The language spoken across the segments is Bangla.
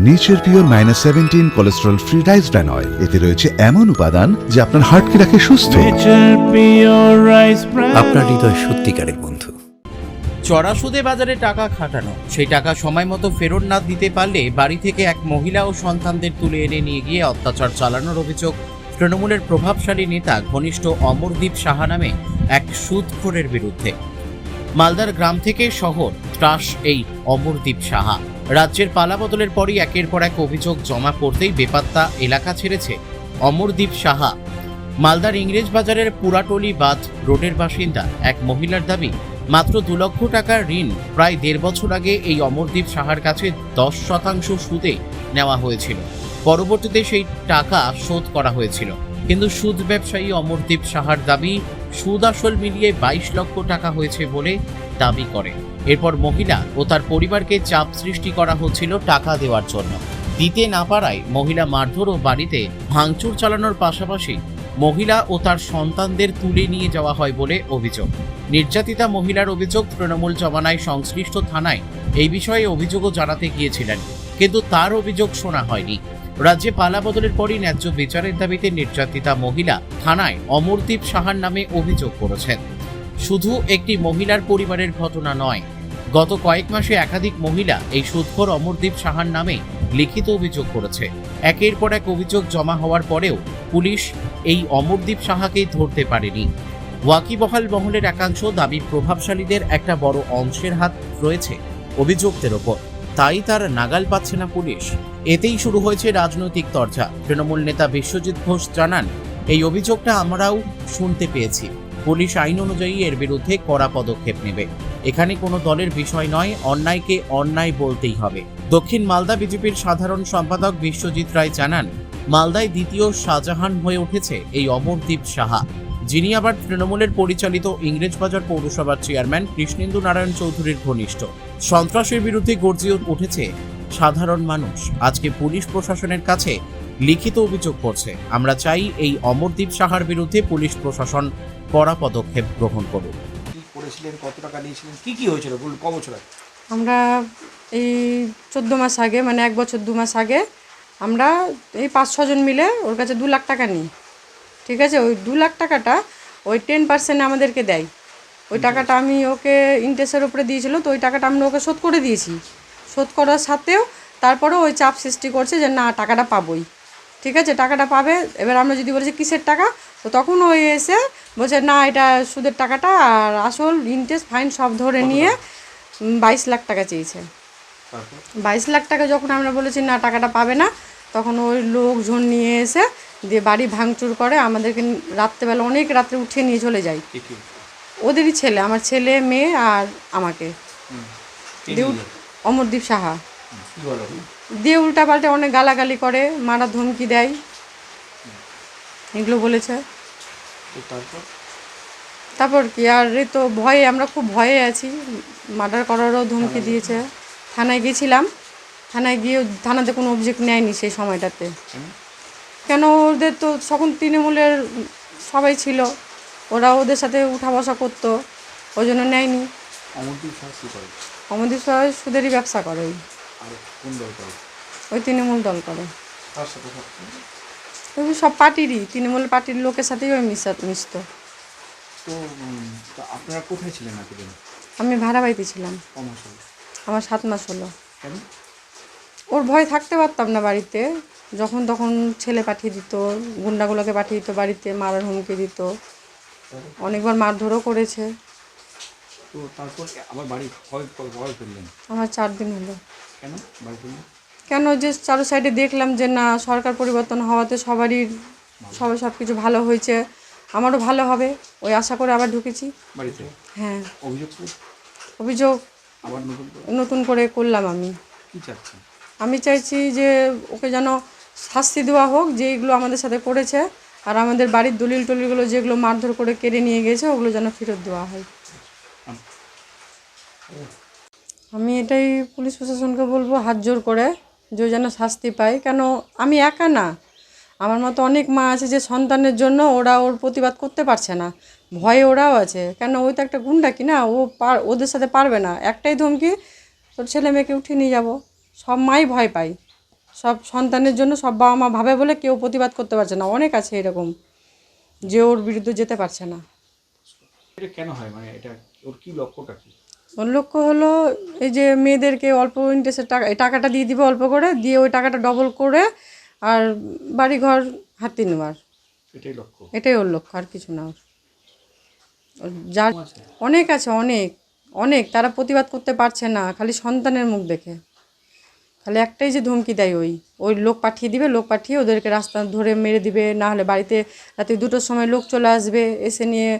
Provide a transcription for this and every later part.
Nature pure -17 cholesterol free rice bran oil, এতে রয়েছে এমন উপাদান যা আপনার হার্টকে রাখে সুস্থ। আপনার হৃদয় সত্যিকারের বন্ধু। চড়া সুদে বাজারে টাকা খাটানো, সেই টাকা সময় মতো ফেরত না দিতে পারলে বাড়ি থেকে এক মহিলা ও সন্তানদের তুলে এনে নিয়ে গিয়ে অত্যাচার চালানোর অভিযোগ তৃণমূলের প্রভাবশালী নেতা ঘনিষ্ঠ অমরদীপ সাহা নামে এক সুদখোরের বিরুদ্ধে। মালদার গ্রাম থেকে শহর ত্রাস এই অমরদীপ সাহা। রাজ্যের পালাবদলের পরই একের পর এক অভিযোগ জমা পড়তেই বেপাত্তা এলাকা ছেড়েছে অমরদীপ সাহা। মালদার ইংরেজ বাজারের পুরাটলি বাঁধ রোডের বাসিন্দা এক মহিলার দাবি, মাত্র 2 লক্ষ টাকার ঋণ প্রায় 1.5 বছর আগে এই অমরদীপ সাহার কাছে 10% সুদে নেওয়া হয়েছিল। পরবর্তীতে সেই টাকা শোধ করা হয়েছিল, কিন্তু সুদ ব্যবসায়ী অমরদীপ সাহার দাবি সুদ আসল মিলিয়ে 22 লক্ষ টাকা হয়েছে বলে দাবি করে। এরপর মহিলা ও তার পরিবারকে চাপ সৃষ্টি করা হচ্ছিল টাকা দেওয়ার জন্য। দিতে না পারায় মহিলা মারধর ও বাড়িতে ভাঙচুর চালানোর পাশাপাশি মহিলা ও তার সন্তানদের তুলে নিয়ে যাওয়া হয় বলে অভিযোগ। নির্যাতিতা মহিলার অভিযোগ, তৃণমূল জমানায় সংশ্লিষ্ট থানায় এই বিষয়ে অভিযোগও জানাতে গিয়েছিলেন, কিন্তু তার অভিযোগ শোনা হয়নি। রাজ্যে পালাবদলের পরই ন্যায্য বিচারের দাবিতে নির্যাতিতা মহিলা থানায় অমরদীপ সাহার নামে অভিযোগ করেছেন। শুধু একটি মহিলার পরিবারের ঘটনা নয়, গত কয়েক মাসে একাধিক মহিলা এই সুদখোর অমরদীপ সাহার নামে লিখিত অভিযোগ করেছে। একের পর এক অভিযোগ জমা হওয়ার পরেও পুলিশ এই অমরদীপ সাহাকেই ধরতে পারেনি। ওয়াকিবহাল মহলের একাংশ দাবি, প্রভাবশালীদের একটা বড় অংশের হাত রয়েছে অভিযুক্তের ওপর, তাই তার নাগাল পাচ্ছে না পুলিশ। এতেই শুরু হয়েছে রাজনৈতিক চর্চা। তৃণমূল নেতা বিশ্বজিৎ ঘোষ জানান, এই অভিযোগটা আমরাও শুনতে পেয়েছি। পুলিশ আইন অনুযায়ী এর বিরুদ্ধে কড়া পদক্ষেপ নেবে। এখানে কোনো দলের বিষয় নয়, অন্যায়কে অন্যায় বলতেই হবে। দক্ষিণ মালদা বিজেপির সাধারণ সম্পাদক বিশ্বজিৎ রায় জানান, মালদায় দ্বিতীয় শাহজাহান হয়ে উঠেছে এই অমরদীপ সাহা, যিনি আবার তৃণমূলের পরিচালিত ইংরেজবাজার পৌরসভার চেয়ারম্যান কৃষ্ণেন্দু নারায়ণ চৌধুরীর ঘনিষ্ঠ। সন্ত্রাসের বিরুদ্ধে গর্জে উঠেছে সাধারণ মানুষ। আজকে পুলিশ প্রশাসনের কাছে লিখিত অভিযোগ করছে। আমরা চাই এই অমরদীপ সাহার বিরুদ্ধে পুলিশ প্রশাসন কড়া পদক্ষেপ গ্রহণ করুক। কি করেছিলেন, কত টাকা নিয়েছিলেন, কি হয়েছিল, বলুন, ক বছর আগে? আমরা এই 14 মাস আগে, মানে 1 বছর 2 মাস আগে, আমরা এই 5-6 জন মিলে ওর কাছে 2 লাখ টাকা নিই। ঠিক আছে, ওই 2 লাখ টাকাটা ওই 10% আমাদেরকে দেয়। ওই টাকাটা আমি ওকে ইন্টারেস্টের উপরে দিয়েছিল, তো ওই টাকাটা আমরা ওকে শোধ করে দিয়েছি। শোধ করার সাথেও তারপরেও ওই চাপ সৃষ্টি করছে যে না, টাকাটা পাবোই। ঠিক আছে, টাকাটা পাবে। এবার আমরা যদি বলেছি কিসের টাকা, তো তখন ওই এসে বলছে না, এটা সুদের টাকাটা, আর আসল ইন্টারেস্ট ফাইন সব ধরে নিয়ে 22 লাখ টাকা চেয়েছে। 22 লাখ টাকা যখন আমরা বলেছি না, টাকাটা পাবে না, তখন ওই লোকজন নিয়ে এসে দিয়ে বাড়ি ভাঙচুর করে, আমাদেরকে রাত্রেবেলা অনেক রাত্রে উঠিয়ে নিয়ে চলে যায়। ওদেরই ছেলে, আমার ছেলে, মেয়ে আর আমাকে, অমরদীপ সাহা দিয়ে উল্টা পাল্টে অনেক গালাগালি করে, মারা ধমকি দেয়, এগুলো বলেছে। তারপর কি আর, এই তো ভয়ে, আমরা খুব ভয়ে আছি। মার্ডার করারও ধমকি দিয়েছে। থানায় গেছিলাম, থানায় গিয়ে থানাতে কোনো অভিযোগ নেয়নি সেই সময়টাতে। কেন, ওদের তো তখন তৃণমূলের সবাই ছিল, ওরা ওদের সাথে উঠা বসা করতো, ওই জন্য নেয়নি। অমরদীপ সাহা সুদেরই ব্যবসা করে, ওই তৃণমূল দল করে। ওই সব পার্টিরই, তৃণমূল পার্টির লোকের সাথেই ওই মিশতো। তো আপনারা কোথায় ছিলেন এতদিন? আমি ভাড়া বাড়িতে ছিলাম। আমার 7 মাস হলো। কেন? ওর ভয় থাকতে পারতাম না বাড়িতে, যখন তখন ছেলে পাঠিয়ে দিত, গুন্ডাগুলোকে পাঠিয়ে দিত বাড়িতে, মারার হুমকি দিত, অনেকবার মারধরও করেছে। তো তারপর আবার বাড়ি ভয় ফেললেন? আমার 4 দিন হলো। কেন বাড়ি ফেললেন? কেন, যে চারো সাইডে দেখলাম যে না, সরকার পরিবর্তন হওয়াতে সবারই সবাই সব কিছু ভালো হয়েছে, আমারও ভালো হবে, ওই আশা করে আবার ঢুকেছি বাড়িতে। হ্যাঁ, অভিযোগ আবার নতুন করে করলাম। আমি কি চাচ্ছি? আমি চাইছি যে ওকে যেন শাস্তি দেওয়া হোক, যে এগুলো আমাদের সাথে করেছে, আর আমাদের বাড়ির দলিল টলিলগুলো যেগুলো মারধর করে কেড়ে নিয়ে গেছে, ওগুলো যেন ফেরত দেওয়া হয়। আমি এটাই পুলিশ প্রশাসনকে বলবো, হাত জোর করে, যে যেন শাস্তি পায়। কেন, আমি একা না, আমার মতো অনেক মা আছে যে সন্তানের জন্য ওরা ওর প্রতিবাদ করতে পারছে না, ভয়ে ওরাও আছে। কেন, ওই তো একটা গুন্ডা কি না, ওদের সাথে পারবে না, একটাই ধমকি, তোর ছেলে মেয়েকে উঠিয়ে নিয়ে যাবো, সব মাই ভয় পায়। সব সন্তানের জন্য সব বাবা মা ভাবে বলে কেউ প্রতিবাদ করতে পারছে না। অনেক আছে এরকম যে ওর বিরুদ্ধে যেতে পারছে না। এটা কেন হয়, মানে এটা ওর কি লক্ষ্যটা কি? ওর লক্ষ্য হলো এই যে মেয়েদেরকে অল্প ইন্টারেস্টের টাকা, এই টাকাটা দিয়ে দিবে অল্প করে, দিয়ে ওই টাকাটা ডবল করে আর বাড়ি ঘর হাতে নেওয়ার, এটাই লক্ষ্য। এটাই ওর লক্ষ্য, আর কিছু না। ওর যার অনেক আছে, অনেক অনেক, তারা প্রতিবাদ করতে পারছে না খালি সন্তানের মুখ দেখে। খালি একটাই যে ধমকি দেয়, ওই লোক পাঠিয়ে দিবে, লোক পাঠিয়ে ওদেরকে রাস্তা ধরে মেরে দিবে, না হলে বাড়িতে রাতে 2টোর সময় লোক চলে আসবে, এসে নিয়ে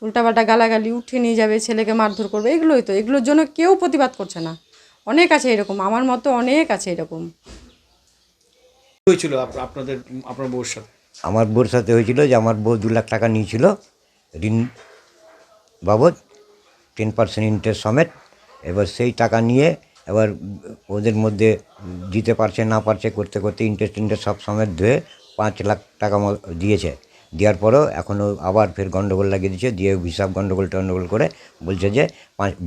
উল্টাপাল্টা গালাগালি উঠিয়ে নিয়ে যাবে, ছেলেকে মারধর করবে। এগুলোই তো, এগুলোর জন্য কেউ প্রতিবাদ করছে না। অনেক আছে এরকম, আমার মতো অনেক আছে এরকম। হয়েছিল আপনার বউর সাথে? আমার বউর সাথে হয়েছিল যে আমার বউ 2 লাখ টাকা নিয়েছিল ঋণ বাবদ, 10% ইন্টারেস্ট সমেত। এবার সেই টাকা নিয়ে এবার ওদের মধ্যে দিতে পারছে না পারছে করতে করতে ইন্টারেস্ট সব সমেত ধুয়ে 5 লাখ টাকা দিয়েছে। দেওয়ার পরেও এখনও আবার ফের গন্ডগোল লাগিয়ে দিচ্ছে, দিয়ে হিসাব গন্ডগোল করে বলছে যে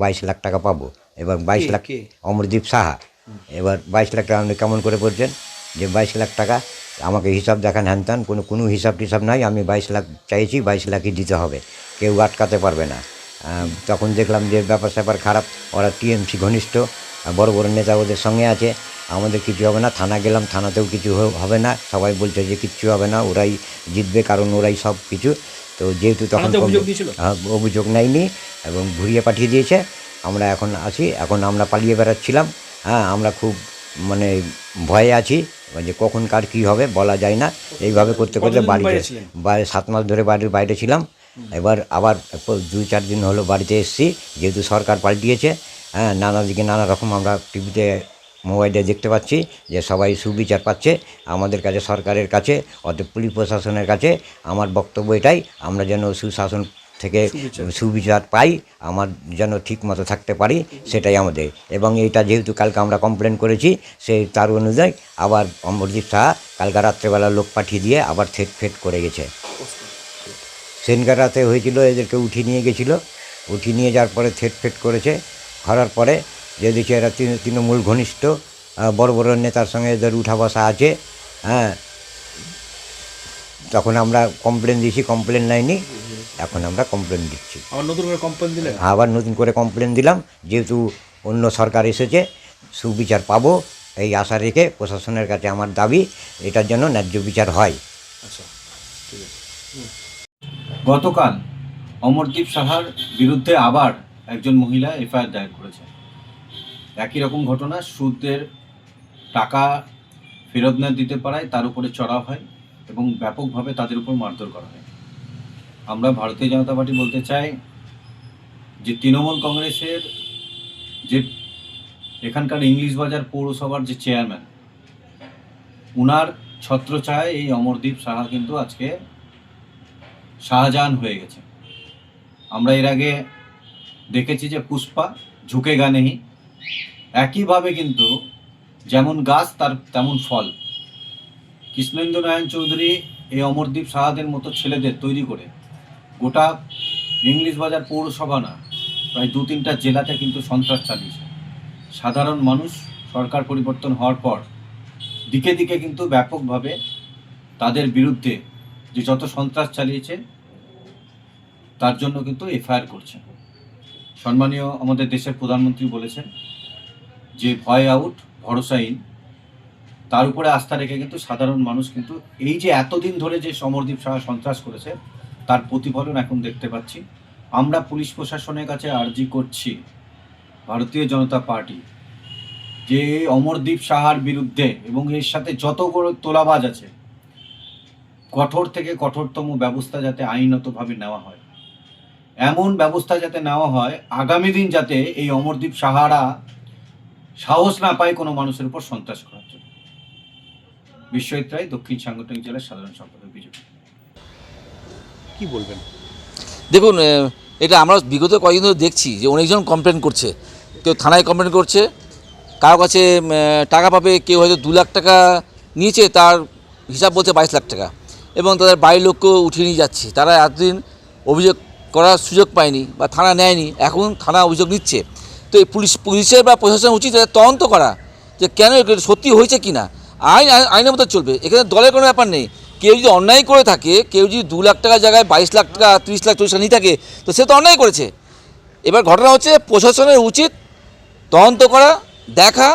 22 লাখ টাকা পাবো। এবার 22 লাখ, অমরদীপ সাহা। এবার 22 লাখ টাকা আপনি কেমন করে বলছেন যে 22 লাখ টাকা? আমাকে হিসাব দেখান, হ্যান ত্যান, কোনো হিসাব টিসাব নাই। আমি 22 লাখ চাইছি, 22 লাখই দিতে হবে, কেউ আটকাতে পারবে না। তখন দেখলাম যে ব্যাপার স্যাপার খারাপ। ওরা টিএমসি ঘনিষ্ঠ, বড় বড় নেতা ওদের সঙ্গে আছে। আমাদের কিছু হবে না, থানা গেলাম, থানাতেও কিছু হবে না। সবাই বলছে যে কিচ্ছু হবে না, ওরাই জিতবে, কারণ ওরাই সব কিছু। তো যেহেতু তখন অভিযোগ নেয়নি এবং ঘুরিয়ে পাঠিয়ে দিয়েছে। আমরা এখন আসি, এখন আমরা পালিয়ে বেড়াচ্ছিলাম। হ্যাঁ, আমরা খুব মানে ভয়ে আছি যে কখন কার কী হবে বলা যায় না। এইভাবে করতে করতে বাইরে 7 মাস ধরে বাড়ির বাইরে ছিলাম। এবার আবার 2-4 দিন হলো বাড়িতে এসেছি, যেহেতু সরকার পাল্টিয়েছে। হ্যাঁ, নানা দিকে নানা রকম আমরা টিভিতে মোবাইলে দেখতে পাচ্ছি যে সবাই সুবিচার পাচ্ছে। আমাদের কাছে, সরকারের কাছে, অর্থাৎ পুলিশ প্রশাসনের কাছে আমার বক্তব্য এটাই, আমরা যেন সুশাসন থেকে সুবিচার পাই, আমার যেন ঠিক মতো থাকতে পারি, সেটাই আমাদের। এবং এইটা যেহেতু কালকে আমরা কমপ্লেন করেছি, সেই তার অনুযায়ী আবার অমরদীপ সাহা কালকে রাত্রেবেলা লোক পাঠিয়ে দিয়ে আবার ফেট করে গেছে। সেনকার রাতে হয়েছিল, এদেরকে উঠিয়ে নিয়ে গেছিলো, উঠিয়ে নিয়ে যাওয়ার পরে ফেট করেছে। করার পরে যে দেখি এরা তৃণমূল ঘনিষ্ঠ, বড় বড় নেতার সঙ্গে এদের উঠা বসা আছে। হ্যাঁ, তখন আমরা কমপ্লেন দিয়েছি, কমপ্লেন নেয়নি, এখন আমরা কমপ্লেন দিচ্ছি। আবার নতুন করে কমপ্লেন দিলাম, যেহেতু অন্য সরকার এসেছে, সুবিচার পাবো এই আশা রেখে প্রশাসনের কাছে আমার দাবি, এটার জন্য ন্যায্য বিচার হয়। আচ্ছা, ঠিক আছে। গতকাল অমরদীপ সাহার বিরুদ্ধে আবার একজন মহিলা এফআইআর দায়ের করেছে। একই রকম ঘটনা, সুদের টাকা ফেরত না দিতে পারায় তার উপরে চড়াও হয় এবং ব্যাপকভাবে তাদের উপর মারধর করা হয়। আমরা ভারতীয় জনতা পার্টি বলতে চাই যে তৃণমূল কংগ্রেসের যে এখানকার ইংলিশ বাজার পৌরসভার যে চেয়ারম্যান, উনার ছত্রছায়ায় এই অমরদীপ সাহা কিন্তু আজকে শাহজাহান হয়ে গেছে। আমরা এর আগে দেখেছি যে পুষ্পা ঝুঁকেগা নেহি, একইভাবে কিন্তু যেমন গাছ তার তেমন ফল। কৃষ্ণেন্দু নারায়ণ চৌধুরী এই অমরদীপ সাহাদের মতো ছেলেদের তৈরি করে গোটা ইংলিশ বাজার পৌরসভা না, প্রায় 2-3টা জেলাতে কিন্তু সন্ত্রাস চালিয়েছে। সাধারণ মানুষ সরকার পরিবর্তন হওয়ার পর দিকে দিকে কিন্তু ব্যাপকভাবে তাদের বিরুদ্ধে যে যত সন্ত্রাস চালিয়েছে তার জন্য কিন্তু এফআইআর করছে। সম্মানীয় আমাদের দেশের প্রধানমন্ত্রী বলেছেন যে ভয় আউট, ভরসা ইন। তার উপরে আস্থা রেখে কিন্তু সাধারণ মানুষ কিন্তু এই যে এতদিন ধরে যে অমরদীপ সাহা সন্ত্রাস করেছে তার প্রতিফলন এখন দেখতে পাচ্ছি। আমরা পুলিশ প্রশাসনের কাছে আর্জি করছি, ভারতীয় জনতা পার্টি, যে অমরদীপ সাহার বিরুদ্ধে এবং এর সাথে যত তোলাবাজ আছে, কঠোর থেকে কঠোরতম ব্যবস্থা যাতে আইনতভাবে নেওয়া হয়, এমন ব্যবস্থা যাতে নেওয়া হয় আগামী দিন যাতে এই অমরদীপ সাহারা সাহস না পায় কোনো মানুষের উপর সন্ত্রাস করার জন্য। বিশ্বজিৎ রায়, দক্ষিণ সাংগঠনিক জেলার সাধারণ সম্পাদক, বিজেপি। কি বলবেন? দেখুন, এটা আমরা বিগত কয়েকদিন ধরে দেখছি যে অনেকজন কমপ্লেন করছে। কেউ থানায় কমপ্লেন করছে, কারো কাছে টাকা পাবে, কেউ হয়তো 2 লাখ টাকা নিয়েছে, তার হিসাব বলছে 22 লাখ টাকা, এবং তাদের বাড়ির লোককেও উঠিয়ে নিয়ে যাচ্ছে। তারা এতদিন অভিযোগ করার সুযোগ পায়নি বা থানা নেয়নি, এখন থানা অভিযোগ নিচ্ছে। তো এই পুলিশের বা প্রশাসনের উচিত তদন্ত করা যে কেন সত্যি হয়েছে কি না, আইনের মতো চলবে, এখানে দলের কোনো ব্যাপার নেই। কেউ যদি অন্যায় করে থাকে, কেউ যদি 2 লাখ টাকার জায়গায় 22 লাখ টাকা 30 লাখ 40 লাখ নিয়ে থাকে, তো সে তো অন্যায় করেছে। এবার ঘটনা হচ্ছে প্রশাসনের উচিত তদন্ত করা, দেখা,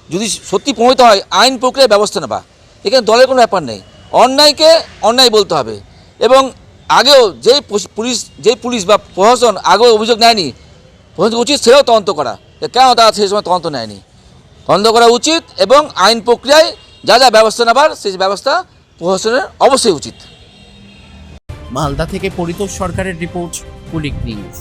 যদি সত্যি প্রমাণিত হয় আইন প্রক্রিয়ায় ব্যবস্থা নেওয়া। এখানে দলের কোনো ব্যাপার নেই, অন্যায়কে অন্যায় বলতে হবে। এবং আগেও যেই পুলিশ বা প্রশাসন আগেও অভিযোগ নেয়নি, প্রশাসন উচিত সেটাও তদন্ত করা, কেন তারা সেই সময় তদন্ত নেয়নি। তদন্ত করা উচিত এবং আইন প্রক্রিয়ায় যা যা ব্যবস্থা নেবার সেই ব্যবস্থা প্রশাসনের অবশ্যই উচিত। মালদা থেকে পরিতোষ সরকারের রিপোর্ট, কুলিক নিউজ।